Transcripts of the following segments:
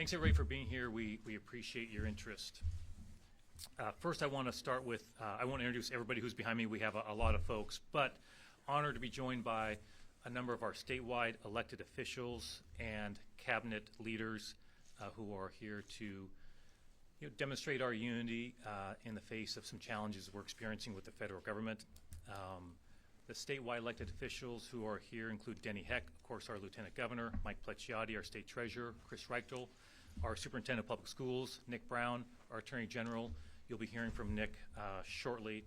Thanks everybody for being here. We appreciate your interest. First, I want to start with, I won't introduce everybody who's behind me. We have a lot of folks, but honored to be joined by a number of our statewide elected officials and cabinet leaders who are here to demonstrate our unity in the face of some challenges we're experiencing with the federal government. The statewide elected officials who are here include Denny Heck, of course, our Lieutenant Governor, Mike Plecciati, our State Treasurer, Chris Reichel, our Superintendent of Public Schools, Nick Brown, our Attorney General. You'll be hearing from Nick shortly.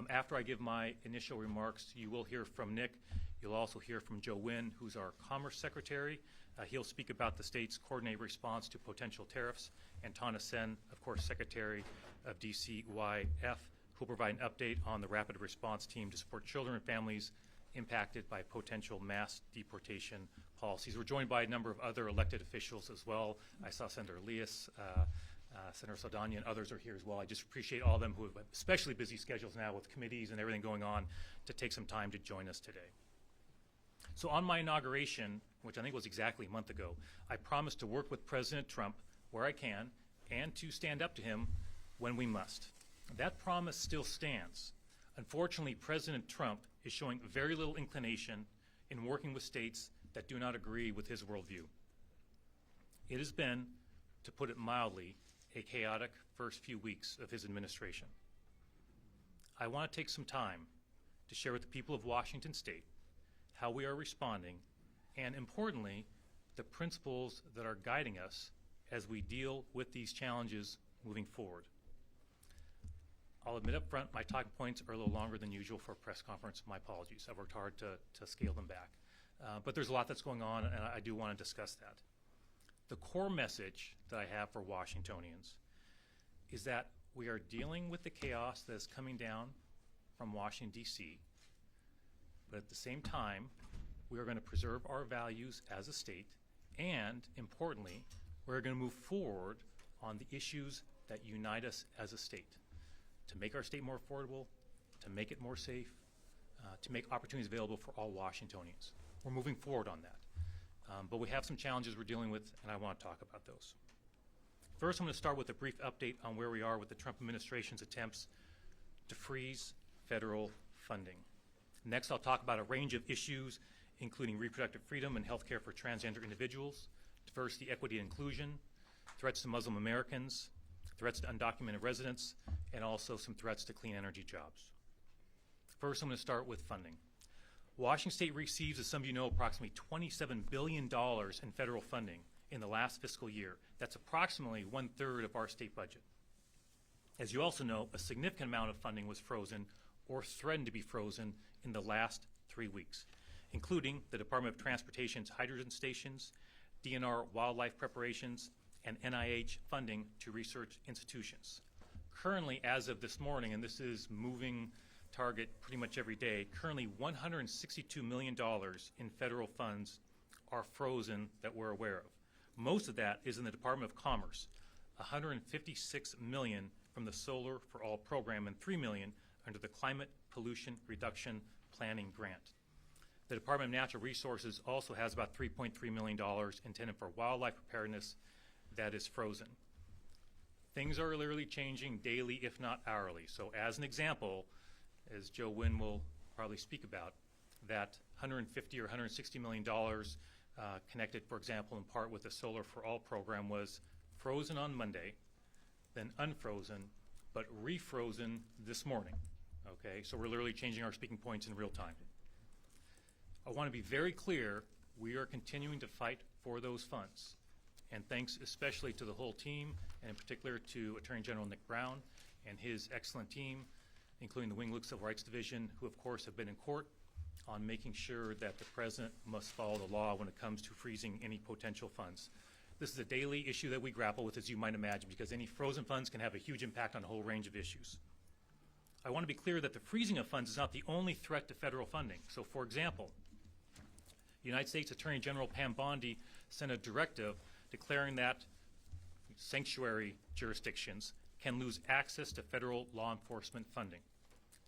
After I give my initial remarks, you will hear from Nick. You'll also hear from Joe Wynn, who's our Commerce Secretary. He'll speak about the state's coordinated response to potential tariffs. And Tana Sen, of course, Secretary of DCYF, who'll provide an update on the rapid response team to support children and families impacted by potential mass deportation policies. We're joined by a number of other elected officials as well. I saw Senator Elias, Senator Saldana, and others are here as well. I just appreciate all of them who have especially busy schedules now with committees and everything going on to take some time to join us today. So on my inauguration, which I think was exactly a month ago, I promised to work with President Trump where I can and to stand up to him when we must. That promise still stands. Unfortunately, President Trump is showing very little inclination in working with states that do not agree with his worldview. It has been, to put it mildly, a chaotic first few weeks of his administration. I want to take some time to share with the people of Washington State how we are responding and, importantly, the principles that are guiding us as we deal with these challenges moving forward. I'll admit up front, my talking points are a little longer than usual for a press conference. My apologies. I've worked hard to scale them back. But there's a lot that's going on, and I do want to discuss that. The core message that I have for Washingtonians is that we are dealing with the chaos that is coming down from Washington, D.C., but at the same time, we are going to preserve our values as a state, and importantly, we're going to move forward on the issues that unite us as a state, to make our state more affordable, to make it more safe, to make opportunities available for all Washingtonians. We're moving forward on that. But we have some challenges we're dealing with, and I want to talk about those. First, I'm going to start with a brief update on where we are with the Trump administration's attempts to freeze federal funding. Next, I'll talk about a range of issues, including reproductive freedom and health care for transgender individuals, diversity, equity, and inclusion, threats to Muslim Americans, threats to undocumented residents, and also some threats to clean energy jobs. First, I'm going to start with funding. Washington State receives, as some of you know, approximately $27 billion in federal funding in the last fiscal year. That's approximately 1/3 of our state budget. As you also know, a significant amount of funding was frozen or threatened to be frozen in the last 3 weeks, including the Department of Transportation's hydrogen stations, DNR wildlife preparations, and NIH funding to research institutions. Currently, as of this morning, and this is moving target pretty much every day, currently $162 million in federal funds are frozen that we're aware of. Most of that is in the Department of Commerce, $156 million from the Solar for All program and $3 million under the Climate Pollution Reduction Planning Grant. The Department of Natural Resources also has about $3.3 million intended for wildlife preparedness that is frozen. Things are literally changing daily, if not hourly. So as an example, as Joe Wynn will probably speak about, that $150 or $160 million connected, for example, in part with the Solar for All program was frozen on Monday, then unfrozen, but refrozen this morning. Okay, so we're literally changing our speaking points in real time. I want to be very clear, we are continuing to fight for those funds. And thanks especially to the whole team, and in particular to Attorney General Nick Brown and his excellent team, including the Wing Luke Civil Rights Division, who of course have been in court on making sure that the President must follow the law when it comes to freezing any potential funds. This is a daily issue that we grapple with, as you might imagine, because any frozen funds can have a huge impact on a whole range of issues. I want to be clear that the freezing of funds is not the only threat to federal funding. So for example, United States Attorney General Pam Bondi sent a directive declaring that sanctuary jurisdictions can lose access to federal law enforcement funding.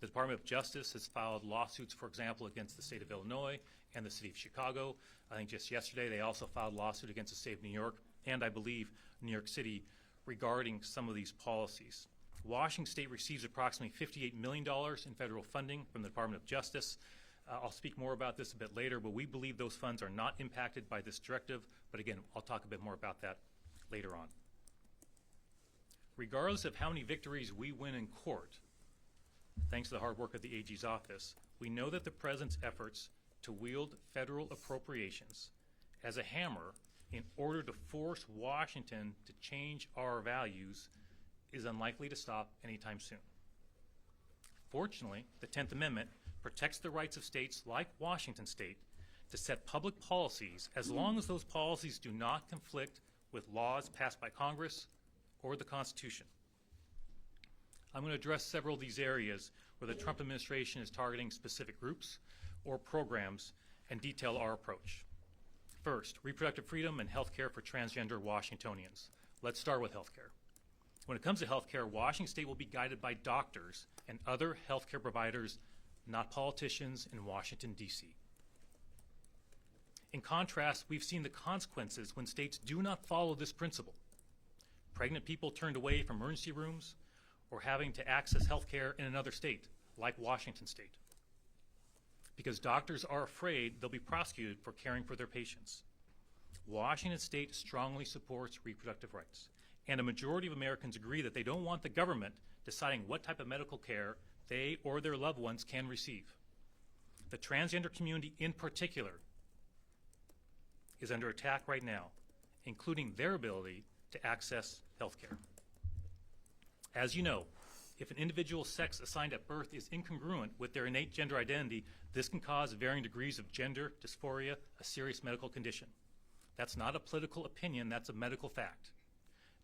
The Department of Justice has filed lawsuits, for example, against the state of Illinois and the city of Chicago. I think just yesterday they also filed a lawsuit against the state of New York and I believe New York City regarding some of these policies. Washington State receives approximately $58 million in federal funding from the Department of Justice. I'll speak more about this a bit later, but we believe those funds are not impacted by this directive. But again, I'll talk a bit more about that later on. Regardless of how many victories we win in court, thanks to the hard work of the AG's office, we know that the President's efforts to wield federal appropriations as a hammer in order to force Washington to change our values is unlikely to stop anytime soon. Fortunately, the 10th Amendment protects the rights of states like Washington State to set public policies as long as those policies do not conflict with laws passed by Congress or the Constitution. I'm going to address several of these areas where the Trump administration is targeting specific groups or programs and detail our approach. First, reproductive freedom and health care for transgender Washingtonians. Let's start with health care. When it comes to health care, Washington State will be guided by doctors and other health care providers, not politicians in Washington, D.C. In contrast, we've seen the consequences when states do not follow this principle. Pregnant people turned away from emergency rooms or having to access health care in another state, like Washington State, because doctors are afraid they'll be prosecuted for caring for their patients. Washington State strongly supports reproductive rights, and a majority of Americans agree that they don't want the government deciding what type of medical care they or their loved ones can receive. The transgender community in particular is under attack right now, including their ability to access health care. As you know, if an individual's sex assigned at birth is incongruent with their innate gender identity, this can cause varying degrees of gender dysphoria, a serious medical condition. That's not a political opinion, that's a medical fact.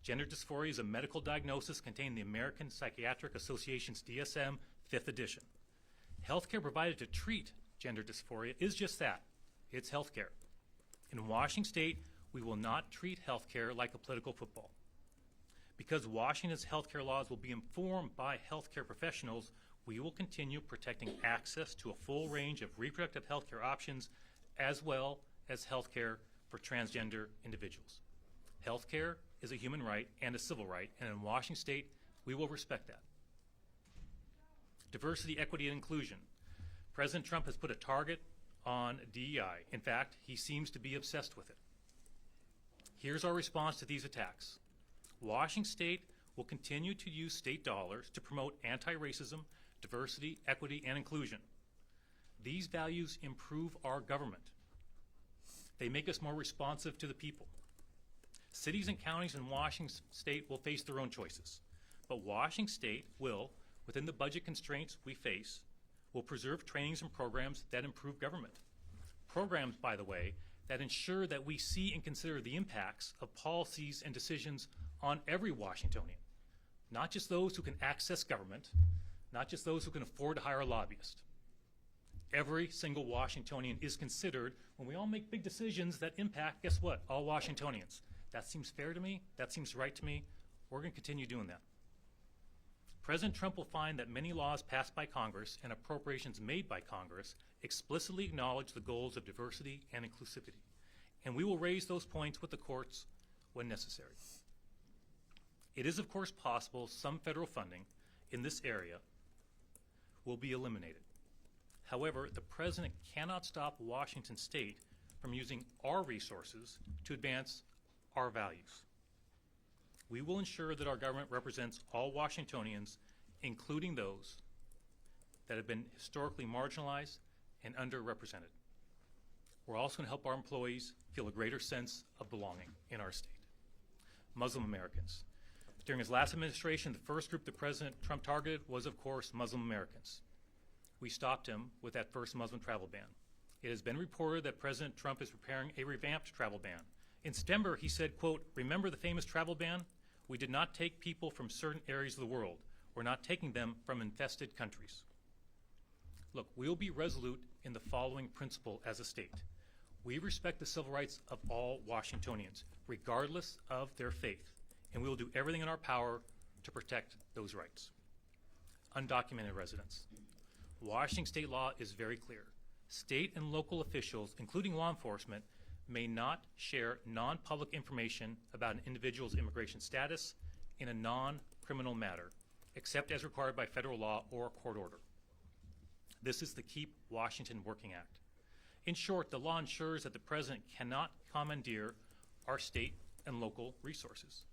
Gender dysphoria is a medical diagnosis contained in the American Psychiatric Association's DSM 5th edition. Healthcare provided to treat gender dysphoria is just that. It's healthcare. In Washington State, we will not treat healthcare like a political football. Because Washington's healthcare laws will be informed by healthcare professionals, we will continue protecting access to a full range of reproductive healthcare options as well as healthcare for transgender individuals. Healthcare is a human right and a civil right, and in Washington State, we will respect that. Diversity, equity, and inclusion. President Trump has put a target on DEI. In fact, he seems to be obsessed with it. Here's our response to these attacks. Washington State will continue to use state dollars to promote anti-racism, diversity, equity, and inclusion. These values improve our government. They make us more responsive to the people. Cities and counties in Washington State will face their own choices, but Washington State will, within the budget constraints we face, will preserve trainings and programs that improve government. Programs, by the way, that ensure that we see and consider the impacts of policies and decisions on every Washingtonian, not just those who can access government, not just those who can afford to hire a lobbyist. Every single Washingtonian is considered when we all make big decisions that impact, guess what, all Washingtonians. That seems fair to me, that seems right to me, we're going to continue doing that. President Trump will find that many laws passed by Congress and appropriations made by Congress explicitly acknowledge the goals of diversity and inclusivity, and we will raise those points with the courts when necessary. It is, of course, possible some federal funding in this area will be eliminated. However, the President cannot stop Washington State from using our resources to advance our values. We will ensure that our government represents all Washingtonians, including those that have been historically marginalized and underrepresented. We're also going to help our employees feel a greater sense of belonging in our state. Muslim Americans. During his last administration, the first group that President Trump targeted was, of course, Muslim Americans. We stopped him with that first Muslim travel ban. It has been reported that President Trump is preparing a revamped travel ban. In September, he said, quote, "Remember the famous travel ban? We did not take people from certain areas of the world. We're not taking them from infested countries." Look, we'll be resolute in the following principle as a state. We respect the civil rights of all Washingtonians, regardless of their faith, and we will do everything in our power to protect those rights. Undocumented residents. Washington state law is very clear. State and local officials, including law enforcement, may not share non-public information about an individual's immigration status in a non-criminal matter, except as required by federal law or court order. This is the Keep Washington Working Act. In short, the law ensures that the President cannot commandeer our state and local resources.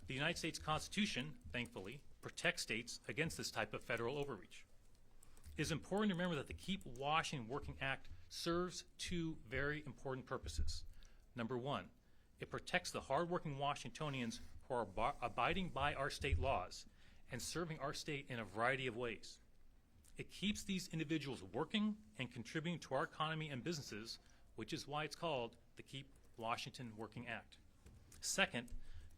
The United States Constitution, thankfully, protects states against this type of federal overreach. It is important to remember that the Keep Washington Working Act serves two very important purposes. Number one, it protects the hardworking Washingtonians who are abiding by our state laws and serving our state in a variety of ways. It keeps these individuals working and contributing to our economy and businesses, which is why it's called the Keep Washington Working Act. Second,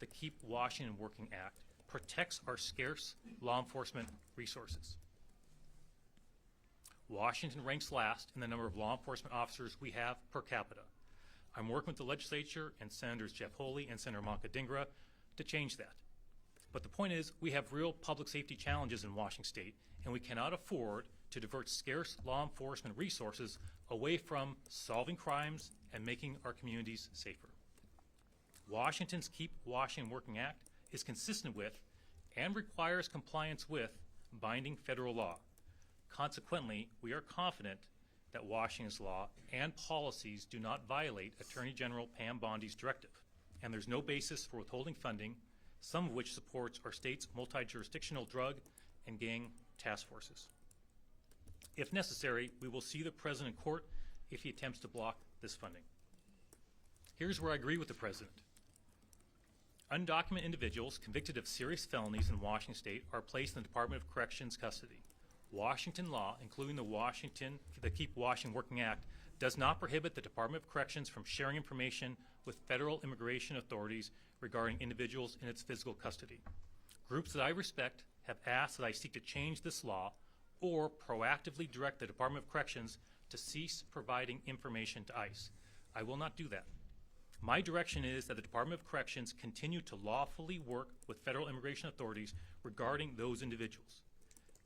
the Keep Washington Working Act protects our scarce law enforcement resources. Washington ranks last in the number of law enforcement officers we have per capita. I'm working with the legislature and Senators Jeff Holey and Senator Monica Dingra to change that. But the point is, we have real public safety challenges in Washington State, and we cannot afford to divert scarce law enforcement resources away from solving crimes and making our communities safer. Washington's Keep Washington Working Act is consistent with and requires compliance with binding federal law. Consequently, we are confident that Washington's law and policies do not violate Attorney General Pam Bondi's directive, and there's no basis for withholding funding, some of which supports our state's multi-jurisdictional drug and gang task forces. If necessary, we will see the President in court if he attempts to block this funding. Here's where I agree with the President. Undocumented individuals convicted of serious felonies in Washington State are placed in the Department of Corrections custody. Washington law, including the Keep Washington Working Act, does not prohibit the Department of Corrections from sharing information with federal immigration authorities regarding individuals in its physical custody. Groups that I respect have asked that I seek to change this law or proactively direct the Department of Corrections to cease providing information to ICE. I will not do that. My direction is that the Department of Corrections continue to lawfully work with federal immigration authorities regarding those individuals.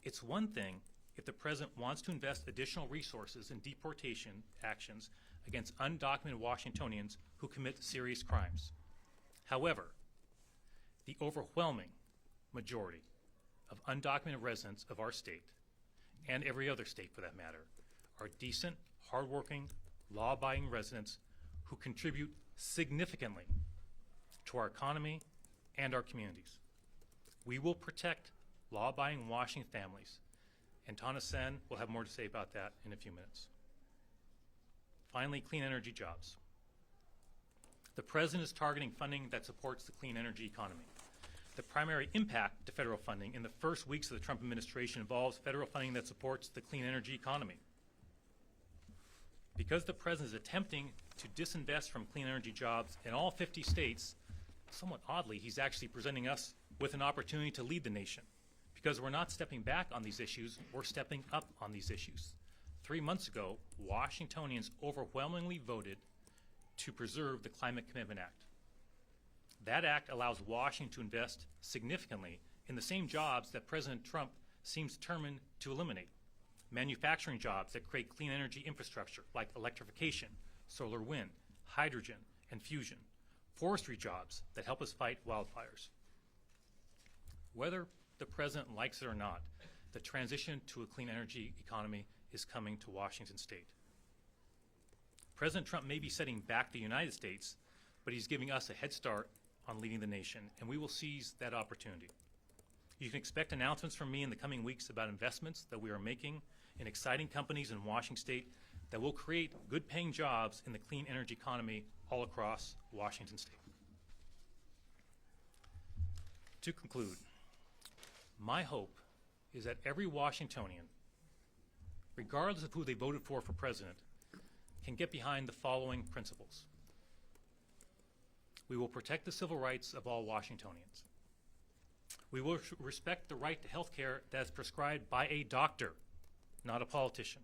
It's one thing if the President wants to invest additional resources in deportation actions against undocumented Washingtonians who commit serious crimes. However, the overwhelming majority of undocumented residents of our state, and every other state for that matter, are decent, hardworking, law-abiding residents who contribute significantly to our economy and our communities. We will protect law-abiding Washington families, and Tana Sen will have more to say about that in a few minutes. Finally, clean energy jobs. The President is targeting funding that supports the clean energy economy. The primary impact to federal funding in the first weeks of the Trump administration involves federal funding that supports the clean energy economy. Because the President is attempting to disinvest from clean energy jobs in all 50 states, somewhat oddly, he's actually presenting us with an opportunity to lead the nation. Because we're not stepping back on these issues, we're stepping up on these issues. 3 months ago, Washingtonians overwhelmingly voted to preserve the Climate Commitment Act. That act allows Washington to invest significantly in the same jobs that President Trump seems determined to eliminate. Manufacturing jobs that create clean energy infrastructure like electrification, solar wind, hydrogen, and fusion. Forestry jobs that help us fight wildfires. Whether the President likes it or not, the transition to a clean energy economy is coming to Washington State. President Trump may be setting back the United States, but he's giving us a head start on leading the nation, and we will seize that opportunity. You can expect announcements from me in the coming weeks about investments that we are making in exciting companies in Washington State that will create good-paying jobs in the clean energy economy all across Washington State. To conclude, my hope is that every Washingtonian, regardless of who they voted for president, can get behind the following principles. We will protect the civil rights of all Washingtonians. We will respect the right to health care that is prescribed by a doctor, not a politician.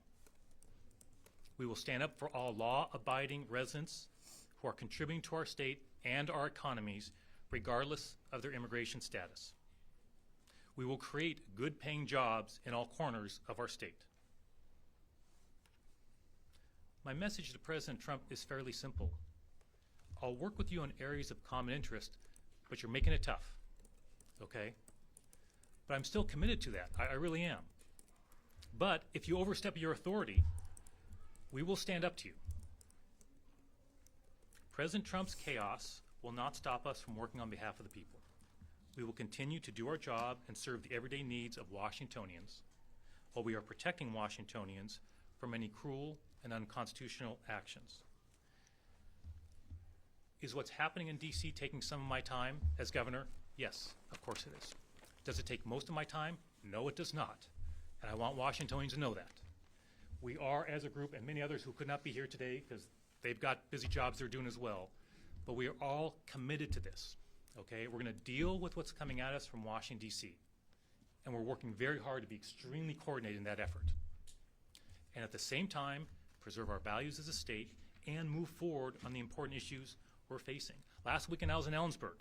We will stand up for all law-abiding residents who are contributing to our state and our economies, regardless of their immigration status. We will create good-paying jobs in all corners of our state. My message to President Trump is fairly simple. I'll work with you on areas of common interest, but you're making it tough, okay? But I'm still committed to that. I really am. But if you overstep your authority, we will stand up to you. President Trump's chaos will not stop us from working on behalf of the people. We will continue to do our job and serve the everyday needs of Washingtonians while we are protecting Washingtonians from any cruel and unconstitutional actions. Is what's happening in D.C. taking some of my time as governor? Yes, of course it is. Does it take most of my time? No, it does not. And I want Washingtonians to know that. We are, as a group, and many others who could not be here today because they've got busy jobs they're doing as well, but we are all committed to this, okay? We're going to deal with what's coming at us from Washington, D.C., and we're working very hard to be extremely coordinated in that effort. And at the same time, preserve our values as a state and move forward on the important issues we're facing. Last weekend I was in Ellensburg,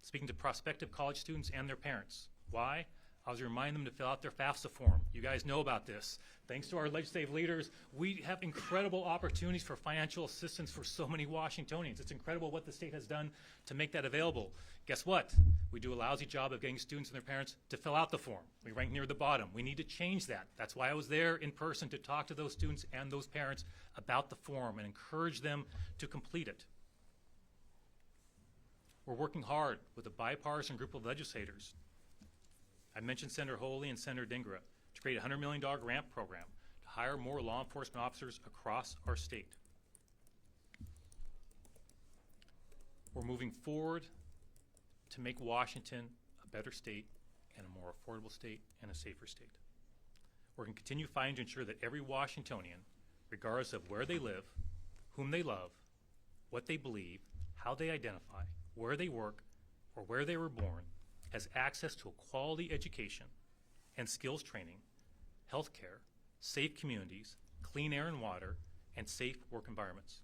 speaking to prospective college students and their parents. Why? I was reminding them to fill out their FAFSA form. You guys know about this. Thanks to our legislative leaders, we have incredible opportunities for financial assistance for so many Washingtonians. It's incredible what the state has done to make that available. Guess what? We do a lousy job of getting students and their parents to fill out the form. We rank near the bottom. We need to change that. That's why I was there in person to talk to those students and those parents about the form and encourage them to complete it. We're working hard with a bipartisan group of legislators. I mentioned Senator Holy and Senator Dingra to create a $100 million grant program to hire more law enforcement officers across our state. We're moving forward to make Washington a better state and a more affordable state and a safer state. We're going to continue fighting to ensure that every Washingtonian, regardless of where they live, whom they love, what they believe, how they identify, where they work, or where they were born, has access to a quality education and skills training, health care, safe communities, clean air and water, and safe work environments.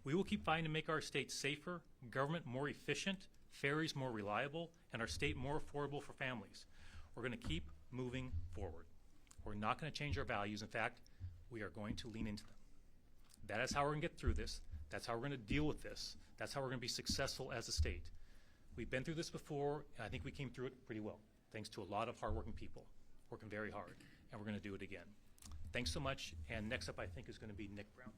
We will keep fighting to make our state safer, government more efficient, ferries more reliable, and our state more affordable for families. We're going to keep moving forward. We're not going to change our values. In fact, we are going to lean into them. That is how we're going to get through this. That's how we're going to deal with this. That's how we're going to be successful as a state. We've been through this before, and I think we came through it pretty well, thanks to a lot of hardworking people working very hard, and we're going to do it again. Thanks so much, and next up I think is going to be Nick Brown.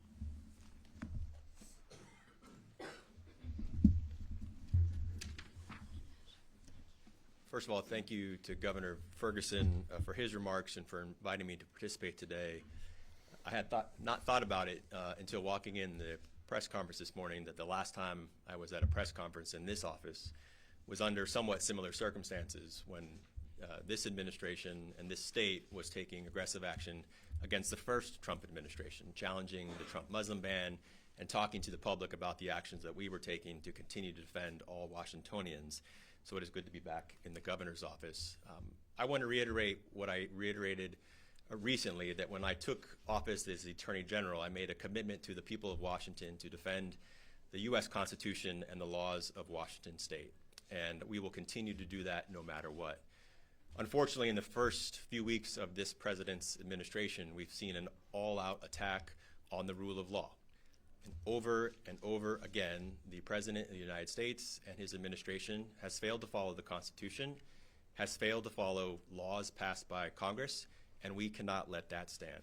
First of all, thank you to Governor Ferguson for his remarks and for inviting me to participate today. I had not thought about it until walking in the press conference this morning that the last time I was at a press conference in this office was under somewhat similar circumstances when this administration and this state was taking aggressive action against the first Trump administration, challenging the Trump Muslim ban and talking to the public about the actions that we were taking to continue to defend all Washingtonians. So it is good to be back in the governor's office. I want to reiterate what I reiterated recently, that when I took office as the Attorney General, I made a commitment to the people of Washington to defend the U.S. Constitution and the laws of Washington State. And we will continue to do that no matter what. Unfortunately, in the first few weeks of this president's administration, we've seen an all-out attack on the rule of law. And over again, the President of the United States and his administration has failed to follow the Constitution, has failed to follow laws passed by Congress, and we cannot let that stand.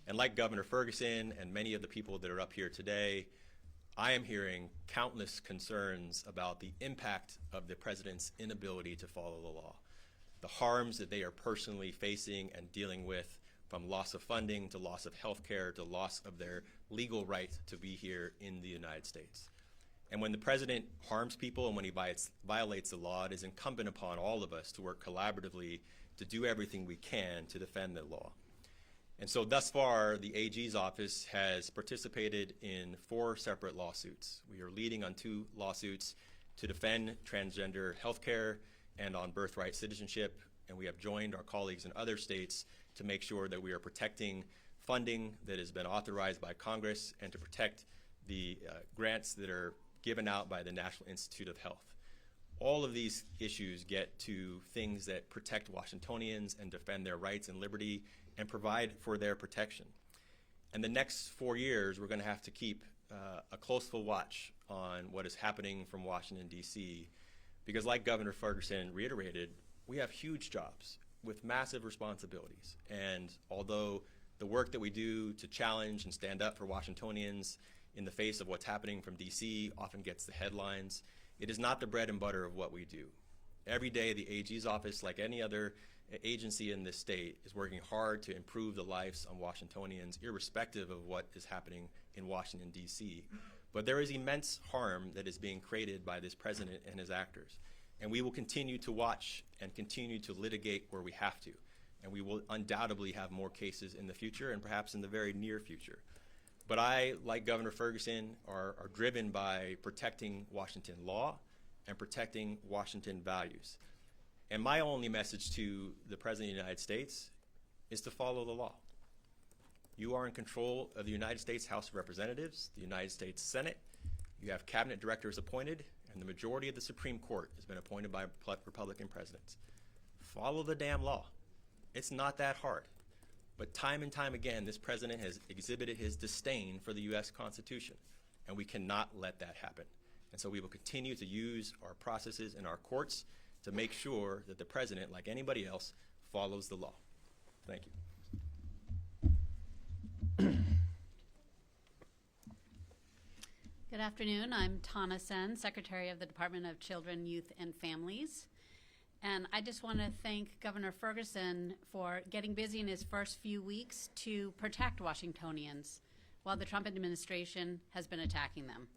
And like Governor Ferguson and many of the people that are up here today, I am hearing countless concerns about the impact of the president's inability to follow the law, the harms that they are personally facing and dealing with, from loss of funding to loss of health care to loss of their legal right to be here in the United States. And when the president harms people and when he violates the law, it is incumbent upon all of us to work collaboratively to do everything we can to defend the law. And so thus far, the AG's office has participated in 4 separate lawsuits. We are leading on 2 lawsuits to defend transgender health care and on birthright citizenship, and we have joined our colleagues in other states to make sure that we are protecting funding that has been authorized by Congress and to protect the grants that are given out by the National Institute of Health. All of these issues get to things that protect Washingtonians and defend their rights and liberty and provide for their protection. And the next 4 years, we're going to have to keep a closeful watch on what is happening from Washington, D.C., because like Governor Ferguson reiterated, we have huge jobs with massive responsibilities. And although the work that we do to challenge and stand up for Washingtonians in the face of what's happening from D.C. often gets the headlines, it is not the bread and butter of what we do. Every day, the AG's office, like any other agency in this state, is working hard to improve the lives of Washingtonians, irrespective of what is happening in Washington, D.C. But there is immense harm that is being created by this president and his actors. And we will continue to watch and continue to litigate where we have to. And we will undoubtedly have more cases in the future and perhaps in the very near future. But I, like Governor Ferguson, are driven by protecting Washington law and protecting Washington values. And my only message to the President of the United States is to follow the law. You are in control of the United States House of Representatives, the United States Senate. You have cabinet directors appointed, and the majority of the Supreme Court has been appointed by Republican presidents. Follow the damn law. It's not that hard. But time and time again, this president has exhibited his disdain for the U.S. Constitution, and we cannot let that happen. And so we will continue to use our processes in our courts to make sure that the president, like anybody else, follows the law. Thank you. Good afternoon. I'm Tana Sen, Secretary of the Department of Children, Youth, and Families. And I just want to thank Governor Ferguson for getting busy in his first few weeks to protect Washingtonians while the Trump administration has been attacking them.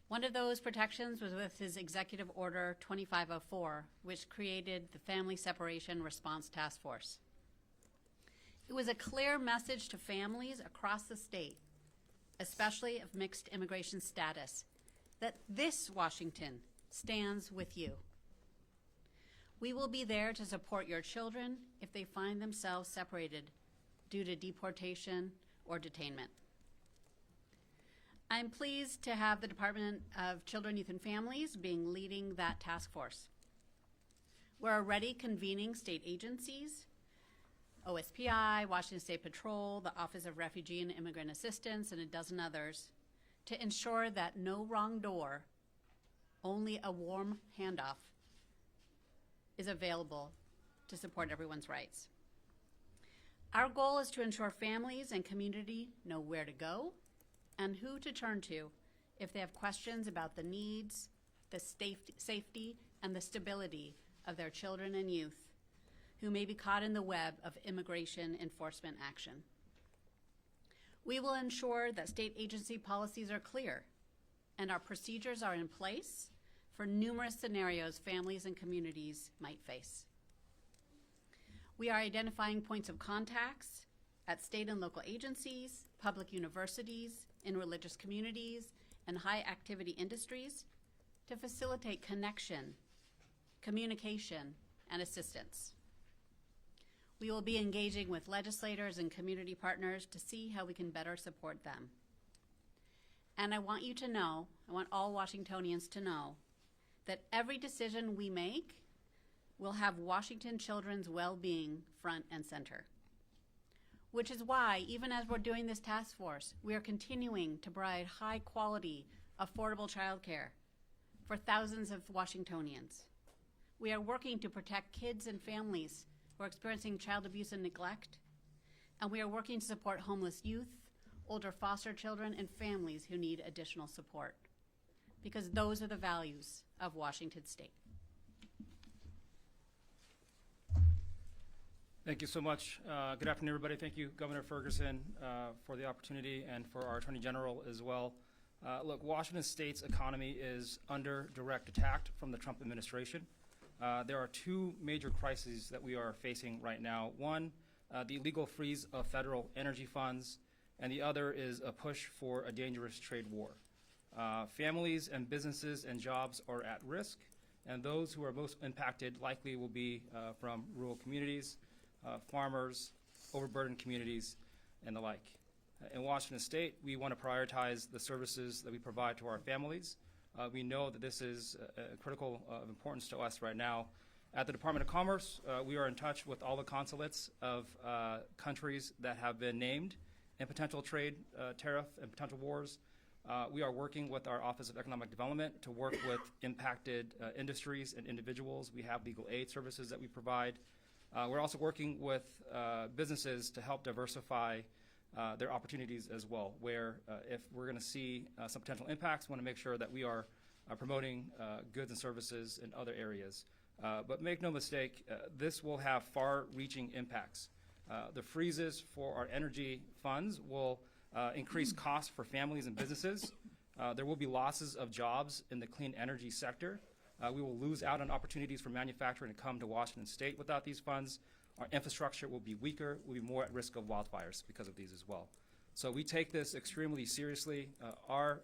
One of those protections was with his Executive Order 2504, which created the Family Separation Response Task Force. It was a clear message to families across the state, especially of mixed immigration status, that this Washington stands with you. We will be there to support your children if they find themselves separated due to deportation or detainment. I'm pleased to have the Department of Children, Youth, and Families leading that task force. We're already convening state agencies, OSPI, Washington State Patrol, the Office of Refugee and Immigrant Assistance, and a dozen others, to ensure that no wrong door, only a warm handoff, is available to support everyone's rights. Our goal is to ensure families and community know where to go and who to turn to if they have questions about the needs, the safety, and the stability of their children and youth who may be caught in the web of immigration enforcement action. We will ensure that state agency policies are clear and our procedures are in place for numerous scenarios families and communities might face. We are identifying points of contacts at state and local agencies, public universities, in religious communities, and high-activity industries to facilitate connection, communication, and assistance. We will be engaging with legislators and community partners to see how we can better support them. And I want you to know, I want all Washingtonians to know, that every decision we make will have Washington children's well-being front and center. Which is why, even as we're doing this task force, we are continuing to provide high-quality, affordable childcare for thousands of Washingtonians. We are working to protect kids and families who are experiencing child abuse and neglect, and we are working to support homeless youth, older foster children, and families who need additional support, because those are the values of Washington State. Thank you so much. Good afternoon, everybody. Thank you, Governor Ferguson, for the opportunity, and for our Attorney General as well. Look, Washington State's economy is under direct attack from the Trump administration. There are two major crises that we are facing right now. One, the illegal freeze of federal energy funds, and the other is a push for a dangerous trade war. Families and businesses and jobs are at risk, and those who are most impacted likely will be from rural communities, farmers, overburdened communities, and the like. In Washington State, we want to prioritize the services that we provide to our families. We know that this is critical of importance to us right now. At the Department of Commerce, we are in touch with all the consulates of countries that have been named in potential trade tariff and potential wars, We are working with our Office of Economic Development to work with impacted industries and individuals. We have legal aid services that we provide. We're also working with businesses to help diversify their opportunities as well, where if we're going to see some potential impacts, we want to make sure that we are promoting goods and services in other areas. But make no mistake, this will have far-reaching impacts. The freezes for our energy funds will increase costs for families and businesses. There will be losses of jobs in the clean energy sector. We will lose out on opportunities for manufacturing to come to Washington State without these funds. Our infrastructure will be weaker, we'll be more at risk of wildfires because of these as well. So we take this extremely seriously. Our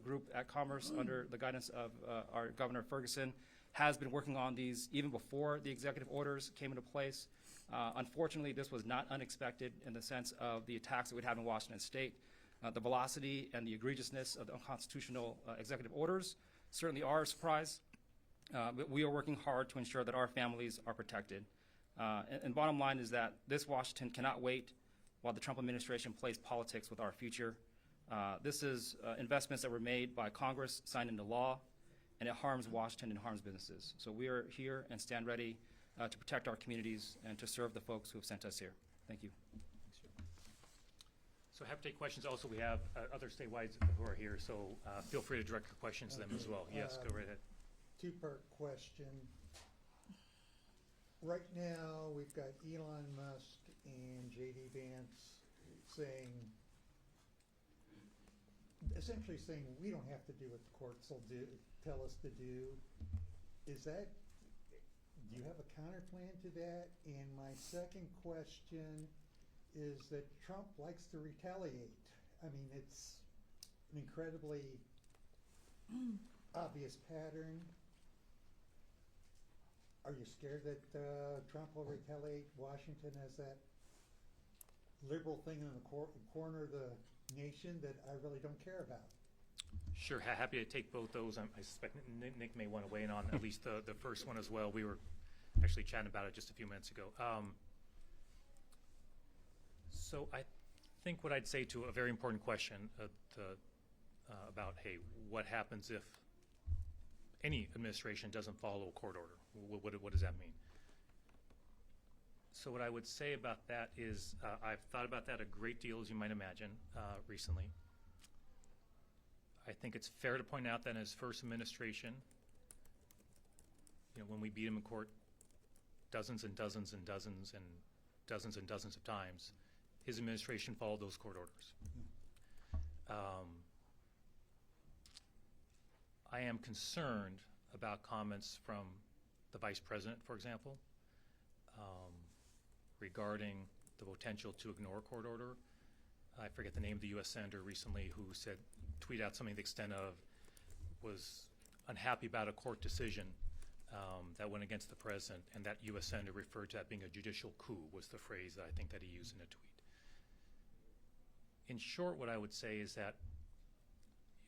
group at Commerce, under the guidance of our Governor Ferguson, has been working on these even before the executive orders came into place. Unfortunately, this was not unexpected in the sense of the attacks that we'd have in Washington State. The velocity and the egregiousness of the unconstitutional executive orders certainly are a surprise, but we are working hard to ensure that our families are protected. And bottom line is that this Washington cannot wait while the Trump administration plays politics with our future. This is investments that were made by Congress, signed into law, and it harms Washington and harms businesses. So we are here and stand ready to protect our communities and to serve the folks who have sent us here. Thank you. So happy to take questions. Also, we have other statewide who are here, so feel free to direct your questions to them as well. Yes, go right ahead. Two-part question. Right now, we've got Elon Musk and J.D. Vance saying, essentially saying, we don't have to do what the courts will tell us to do. Is that, do you have a counter plan to that? And my second question is that Trump likes to retaliate. I mean, it's an incredibly obvious pattern. Are you scared that Trump will retaliate? Washington as that liberal thing in the corner of the nation that I really don't care about? Sure, happy to take both those. I suspect Nick may want to weigh in on at least the first one as well. We were actually chatting about it just a few minutes ago. So I think what I'd say to a very important question about, hey, what happens if any administration doesn't follow a court order? What does that mean? So what I would say about that is I've thought about that a great deal, as you might imagine, recently. I think it's fair to point out that in his first administration, when we beat him in court dozens and dozens and dozens and dozens and dozens of times, his administration followed those court orders. I am concerned about comments from the Vice President, for example, regarding the potential to ignore a court order. I forget the name of the U.S. Senator recently who said, tweeted out something to the extent of, was unhappy about a court decision that went against the president, and that U.S. Senator referred to that being a judicial coup, was the phrase that I think that he used in a tweet. In short, what I would say is that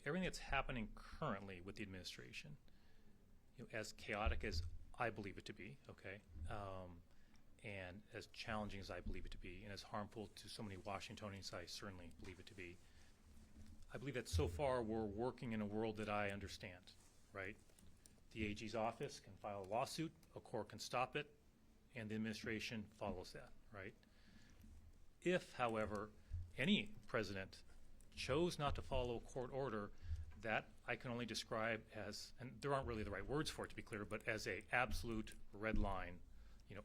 everything that's happening currently with the administration, as chaotic as I believe it to be, okay, and as challenging as I believe it to be, and as harmful to so many Washingtonians I certainly believe it to be, I believe that so far we're working in a world that I understand, right? The AG's office can file a lawsuit, a court can stop it, and the administration follows that, right? If, however, any president chose not to follow a court order, that I can only describe as, and there aren't really the right words for it to be clear, but as a absolute red line,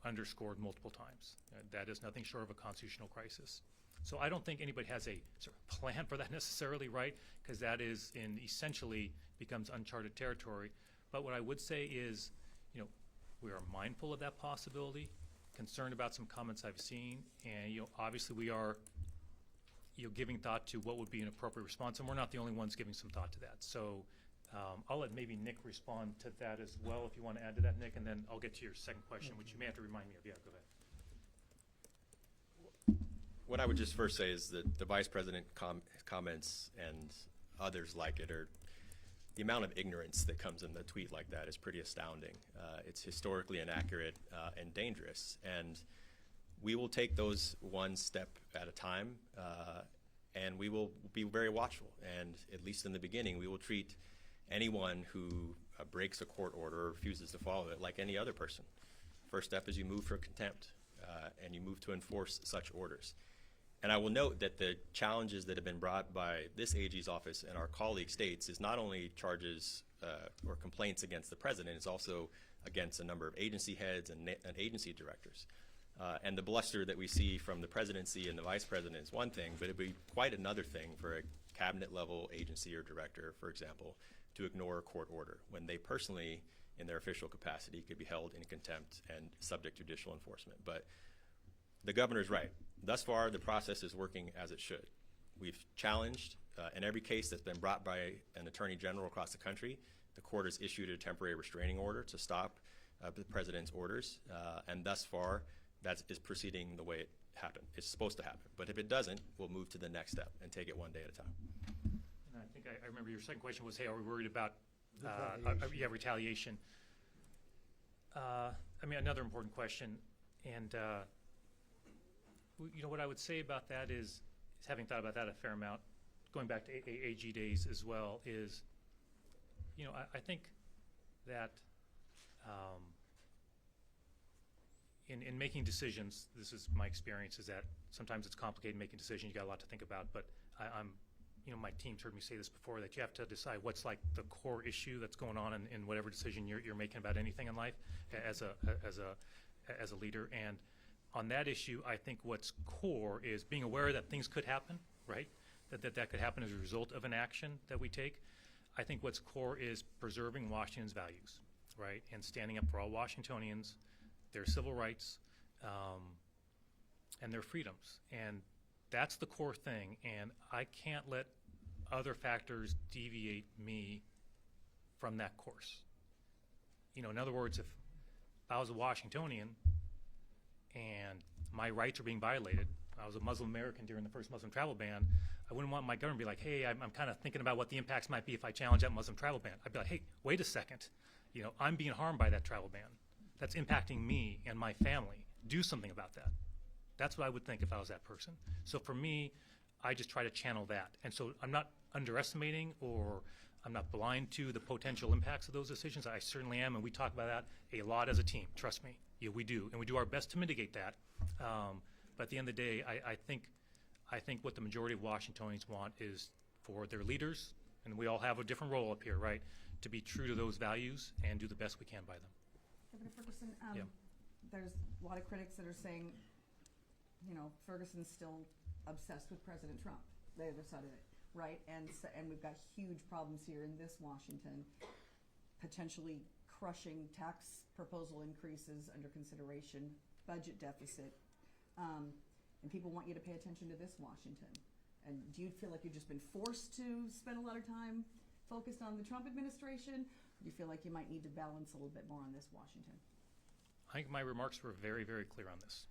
underscored multiple times. That is nothing short of a constitutional crisis. So I don't think anybody has a sort of plan for that necessarily, right? Because that is essentially becomes uncharted territory. But what I would say is, we are mindful of that possibility, concerned about some comments I've seen, and obviously we are giving thought to what would be an appropriate response, and we're not the only ones giving some thought to that. So I'll let maybe Nick respond to that as well, if you want to add to that, Nick, and then I'll get to your second question, which you may have to remind me of. Yeah, go ahead. What I would just first say is that the Vice President comments and others like it are, the amount of ignorance that comes in the tweet like that is pretty astounding. It's historically inaccurate and dangerous. And we will take those one step at a time. and we will be very watchful. And at least in the beginning, we will treat anyone who breaks a court order or refuses to follow it like any other person. First step is you move for contempt, and you move to enforce such orders. And I will note that the challenges that have been brought by this AG's office and our colleague states is not only charges or complaints against the president, it's also against a number of agency heads and agency directors. And the bluster that we see from the presidency and the vice president is one thing, but it'd be quite another thing for a cabinet level agency or director, for example, to ignore a court order when they personally, in their official capacity, could be held in contempt and subject to judicial enforcement. But the governor's right. Thus far, the process is working as it should. We've challenged, in every case that's been brought by an attorney general across the country, the court has issued a temporary restraining order to stop the president's orders, and thus far, that is proceeding the way it happened. It's supposed to happen. But if it doesn't, we'll move to the next step and take it one day at a time. And I think I remember your second question was, hey, are we worried about retaliation? I mean, another important question, and you know what I would say about that is having thought about that a fair amount, going back to AG days as well, is, you know, I think that in making decisions, this is my experience, is that sometimes it's complicated making decisions. You got a lot to think about, but I'm, you know, my team's heard me say this before, that you have to decide what's like the core issue that's going on in whatever decision you're making about anything in life as a leader. And on that issue, I think what's core is being aware that things could happen, right? That could happen as a result of an action that we take. I think what's core is preserving Washington's values, right? And standing up for all Washingtonians, their civil rights, and their freedoms. And that's the core thing. And I can't let other factors deviate me from that course. You know, in other words, if I was a Washingtonian and my rights are being violated, I was a Muslim American during the first Muslim travel ban, I wouldn't want my government to be like, hey, I'm kind of thinking about what the impacts might be if I challenge that Muslim travel ban. I'd be like, hey, wait a second. You know, I'm being harmed by that travel ban. That's impacting me and my family. Do something about that. That's what I would think if I was that person. So for me, I just try to channel that. And so I'm not underestimating or I'm not blind to the potential impacts of those decisions. I certainly am, and we talk about that a lot as a team. Trust me. Yeah, we do. And we do our best to mitigate that. But at the end of the day, I think what the majority of Washingtonians want is for their leaders, and we all have a different role up here, right, to be true to those values and do the best we can by them. Governor Ferguson, Yeah. there's a lot of critics that are saying, you know, Ferguson's still obsessed with President Trump, the other side of it, right? And we've got huge problems here in this Washington, potentially crushing tax proposal increases under consideration, budget deficit, and people want you to pay attention to this Washington. And do you feel like you've just been forced to spend a lot of time focused on the Trump administration? Or do you feel like you might need to balance a little bit more on this Washington? I think my remarks were very, very clear on this.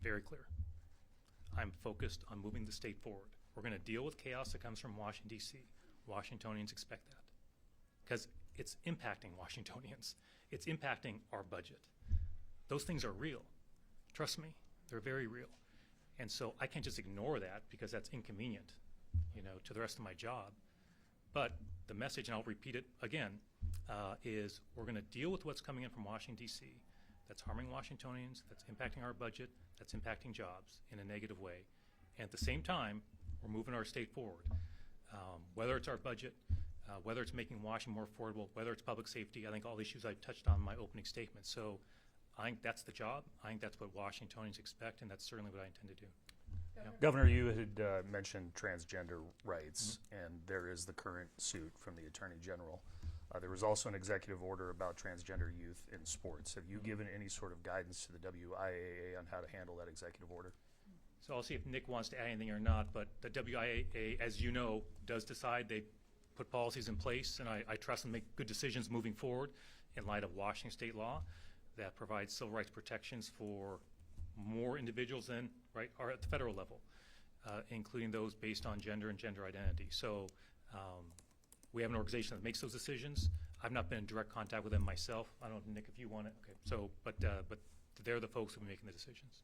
Very clear. I'm focused on moving the state forward. We're going to deal with chaos that comes from Washington, D.C. Washingtonians expect that because it's impacting Washingtonians. It's impacting our budget. Those things are real. Trust me, they're very real. And so I can't just ignore that because that's inconvenient, you know, to the rest of my job. But the message, and I'll repeat it again, is we're going to deal with what's coming in from Washington, D.C. that's harming Washingtonians, that's impacting our budget, that's impacting jobs in a negative way. And at the same time, we're moving our state forward. Whether it's our budget, whether it's making Washington more affordable, whether it's public safety, I think all the issues I touched on in my opening statement. So I think that's the job. I think that's what Washingtonians expect, and that's certainly what I intend to do. Governor, you had mentioned transgender rights, and there is the current suit from the Attorney General. There was also an executive order about transgender youth in sports. Have you given any sort of guidance to the WIAA on how to handle that executive order? So I'll see if Nick wants to add anything or not, but the WIAA, as you know, does decide. They put policies in place, and I trust them to make good decisions moving forward in light of Washington state law that provides civil rights protections for more individuals than are at the federal level, including those based on gender and gender identity. So we have an organization that makes those decisions. I've not been in direct contact with them myself. I don't know, Nick, if you want it. Okay. So, but they're the folks who are making the decisions.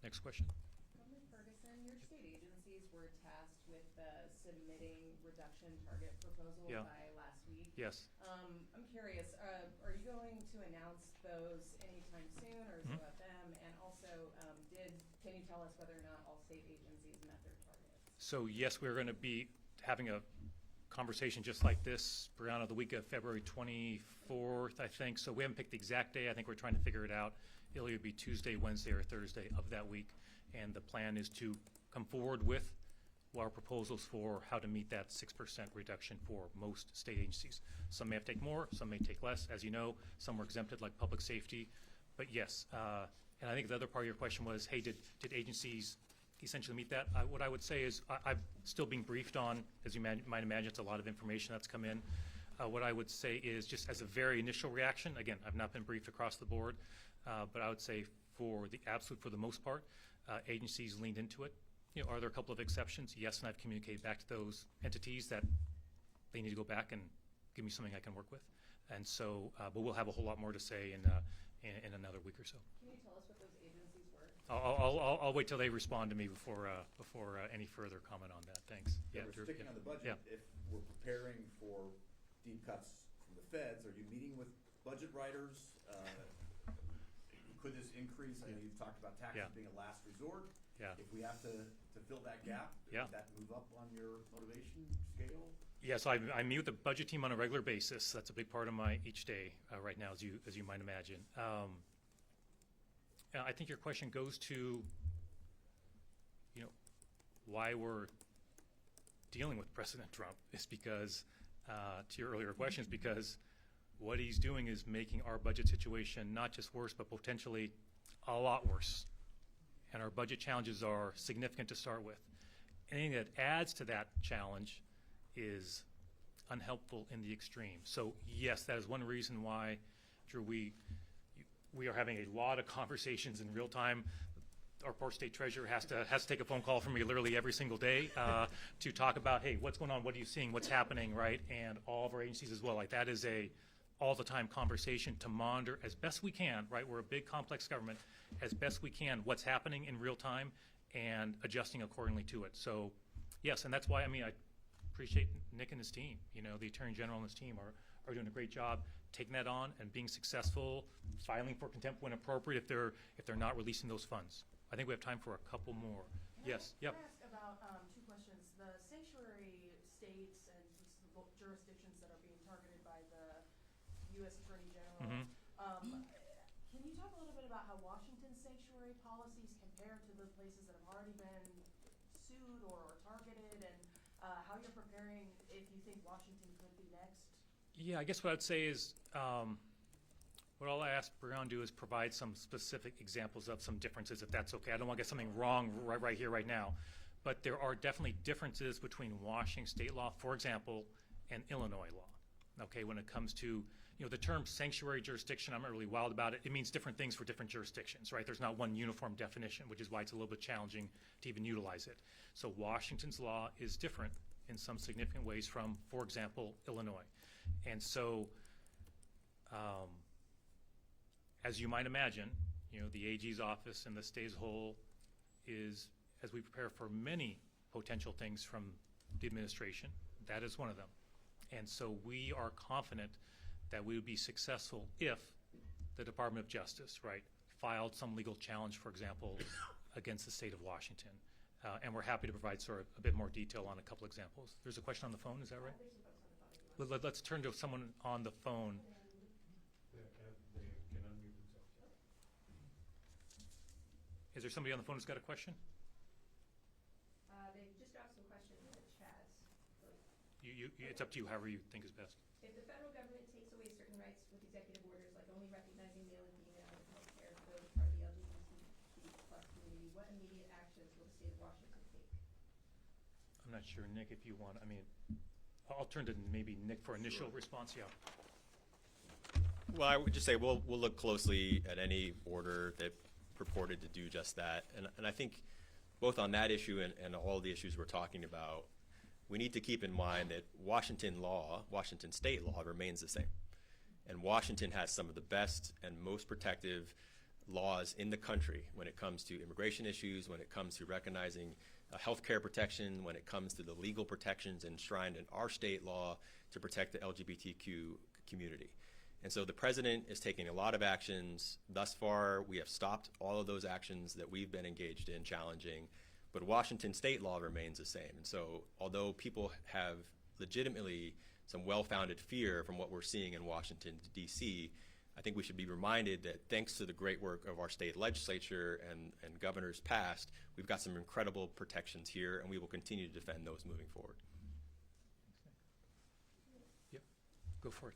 Next question. Governor Ferguson, your state agency reduction target proposal Yeah. by last week. Yes. I'm curious, are you going to announce those anytime soon, or is it up them? And also, can you tell us whether or not all state agencies met their targets? So yes, we're going to be having a conversation just like this, Brianna, the week of February 24th, I think. So we haven't picked the exact day. I think we're trying to figure it out. It'll either be Tuesday, Wednesday, or Thursday of that week. And the plan is to come forward with our proposals for how to meet that 6% reduction for most state agencies. Some may have to take more, some may take less. As you know, some were exempted, like public safety. But yes, and I think the other part of your question was, hey, did agencies essentially meet that? What I would say is I'm still being briefed on, as you might imagine, it's a lot of information that's come in. What I would say is, just as a very initial reaction, again, I've not been briefed across the board, but I would say for the most part, agencies leaned into it. You know, are there a couple of exceptions? Yes, and I've communicated back to those entities that they need to go back and give me something I can work with. And so, but we'll have a whole lot more to say in another week or so. Can you tell us what those agencies were? I'll wait till they respond to me before any further comment on that. Thanks. Yeah, Drew, we're sticking yeah. on the budget. Yeah. If we're preparing for deep cuts from the feds, are you meeting with budget writers? Could this increase? I know you've talked about taxes Yeah. being a last resort. Yeah. If we have to fill that gap, Yeah. would that move up on your motivation scale? Yes, I meet with the budget team on a regular basis. That's a big part of my each day right now, as you might imagine. I think your question goes to, you know, why we're dealing with President Trump is because, to your earlier questions, because what he's doing is making our budget situation not just worse, but potentially a lot worse. And our budget challenges are significant to start with. Anything that adds to that challenge is unhelpful in the extreme. So yes, that is one reason why, Drew, we are having a lot of conversations in real time. Our poor state treasurer has to take a phone call from me literally every single day to talk about, hey, what's going on? What are you seeing? What's happening, right? And all of our agencies as well. Like, that is a all the time conversation to monitor as best we can, right? We're a big complex government, as best we can, what's happening in real time and adjusting accordingly to it. So yes, and that's why, I mean, I appreciate Nick and his team. You know, the Attorney General and his team are doing a great job taking that on and being successful, filing for contempt when appropriate if they're not releasing those funds. I think we have time for a couple more. Yes, yep. Can I ask about two questions? The sanctuary states and jurisdictions that are being targeted by the U.S. Attorney General. Can you talk a little bit about how Washington's sanctuary policies compare to the places that have already been sued or targeted, and how you're preparing if you think Washington could be next? Yeah, I guess what I'd say is, what I'll ask Brianna to do is provide some specific examples of some differences, if that's okay. I don't want to get something wrong right here, right now. But there are definitely differences between Washington state law, for example, and Illinois law. Okay, when it comes to, you know, the term sanctuary jurisdiction, I'm not really wild about it. It means different things for different jurisdictions, right? There's not one uniform definition, which is why it's a little bit challenging to even utilize it. So Washington's law is different in some significant ways from, for example, Illinois. And so, as you might imagine, you know, the AG's office and the state as a whole is, as we prepare for many potential things from the administration, that is one of them. And so we are confident that we would be successful if the Department of Justice, right, filed some legal challenge, for example, against the state of Washington. And we're happy to provide sort of a bit more detail on a couple examples. There's a question on the phone, is that right? Let's turn to someone on the phone. Is there somebody on the phone who's got a question? They just dropped some questions in the chat. It's up to you, however you think is best. If the federal government takes away certain rights with executive orders, like only recognizing male and female in health care for those part of the LGBTQ plus community, what immediate actions will the state of Washington take? I'm not sure, Nick, if you want, I mean, I'll turn to maybe Nick for initial response, yeah. Well, I would just say we'll look closely at any order that purported to do just that. And I think both on that issue and all the issues we're talking about, we need to keep in mind that Washington state law remains the same. And Washington has some of the best and most protective laws in the country when it comes to immigration issues, when it comes to recognizing healthcare protection, when it comes to the legal protections enshrined in our state law to protect the LGBTQ community. And so the president is taking a lot of actions. Thus far, we have stopped all of those actions that we've been engaged in challenging, but Washington state law remains the same. And so although people have legitimately some well-founded fear from what we're seeing in Washington, D.C., I think we should be reminded that thanks to the great work of our state legislature and governors past, we've got some incredible protections here, and we will continue to defend those moving forward. Yep, go for it.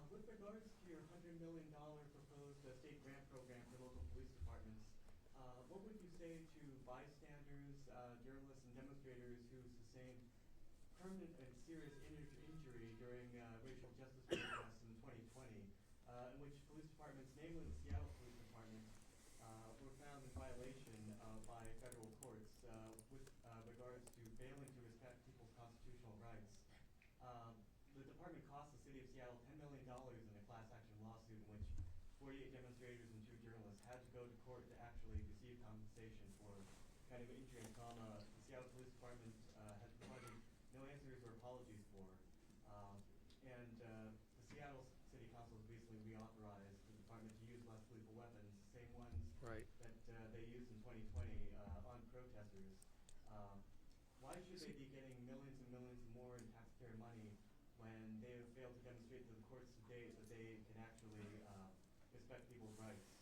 With regards to your $100 million proposed state grant program for local police departments, what would you say to bystanders, journalists, and demonstrators who sustained permanent and serious injury during racial justice protests in 2020, in which police departments, namely the Seattle Police Department, were found in violation by federal courts with regards to failing to respect people's constitutional rights? The department cost the city of Seattle $10 million in a class action lawsuit in which 48 demonstrators and 2 journalists had to go to court to actually receive compensation for kind of injury and trauma the Seattle Police Department has provided no answers or apologies for. And the Seattle City Council has recently reauthorized the department to use less lethal weapons, the same ones Right. that they used in 2020 on protesters. Why should they be getting millions and millions more in taxpayer money when they have failed to demonstrate to the courts to date that they can actually respect people's rights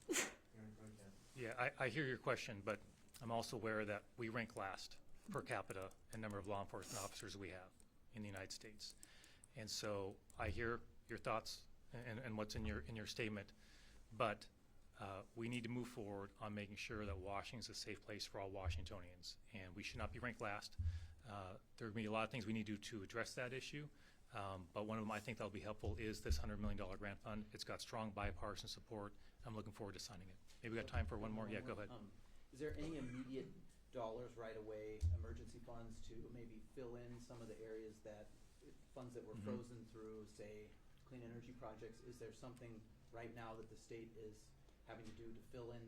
during protests? Yeah, I hear your question, but I'm also aware that we rank last per capita in number of law enforcement officers we have in the United States. And so I hear your thoughts and what's in your statement, but we need to move forward on making sure that Washington's a safe place for all Washingtonians, and we should not be ranked last. There will be a lot of things we need to do to address that issue, but one of them I think that will be helpful is this $100 million grant fund. It's got strong bipartisan support. I'm looking forward to signing it. Maybe we got time for one more. Yeah, go ahead. Is there any immediate dollars right away, emergency funds to maybe fill in some of the areas that, funds that were frozen through, say, clean energy projects? Is there something right now that the state is having to do to fill in?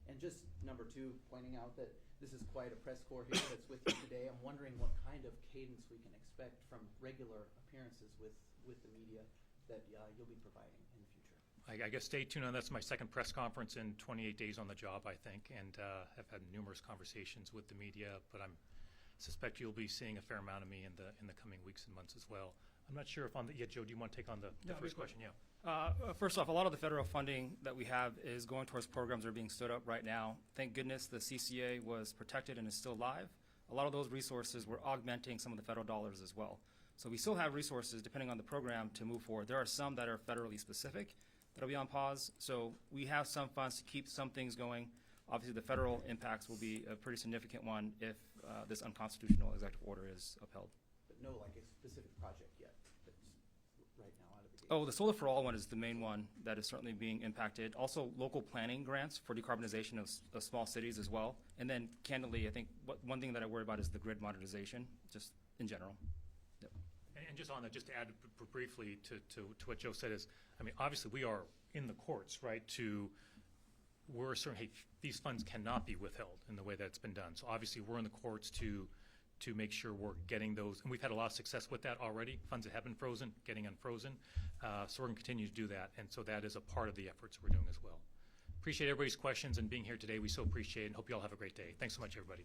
And just number 2, pointing out that this is quite a press corps here that's with you today. I'm wondering what kind of cadence we can expect from regular appearances with the media that you'll be providing in the future. I guess stay tuned on. That's my second press conference in 28 days on the job, I think, and have had numerous conversations with the media, but I suspect you'll be seeing a fair amount of me in the coming weeks and months as well. I'm not sure if on the, yeah, Joe, do you want to take on the first question? Yeah. First off, a lot of the federal funding that we have is going towards programs that are being stood up right now. Thank goodness the CCA was protected and is still live. A lot of those resources were augmenting some of the federal dollars as well. So we still have resources depending on the program to move forward. There are some that are federally specific that'll be on pause. So we have some funds to keep some things going. Obviously the federal impacts will be a pretty significant one if this unconstitutional executive order is upheld. But no like a specific project yet that's right now out of the gate. Oh, the Solar for All one is the main one that is certainly being impacted. Also, local planning grants for decarbonization of small cities as well. And then, candidly, I think one thing that I worry about is the grid modernization, just in general. Yep. And just on that, just to add briefly to what Joe said is, I mean, obviously we are in the courts, right, we're certain, hey, these funds cannot be withheld in the way that it's been done. So obviously we're in the courts to make sure we're getting those, and we've had a lot of success with that already, funds that have been frozen, getting unfrozen. So we're going to continue to do that, and so that is a part of the efforts we're doing as well. Appreciate everybody's questions and being here today. We so appreciate it, and hope you all have a great day. Thanks so much, everybody.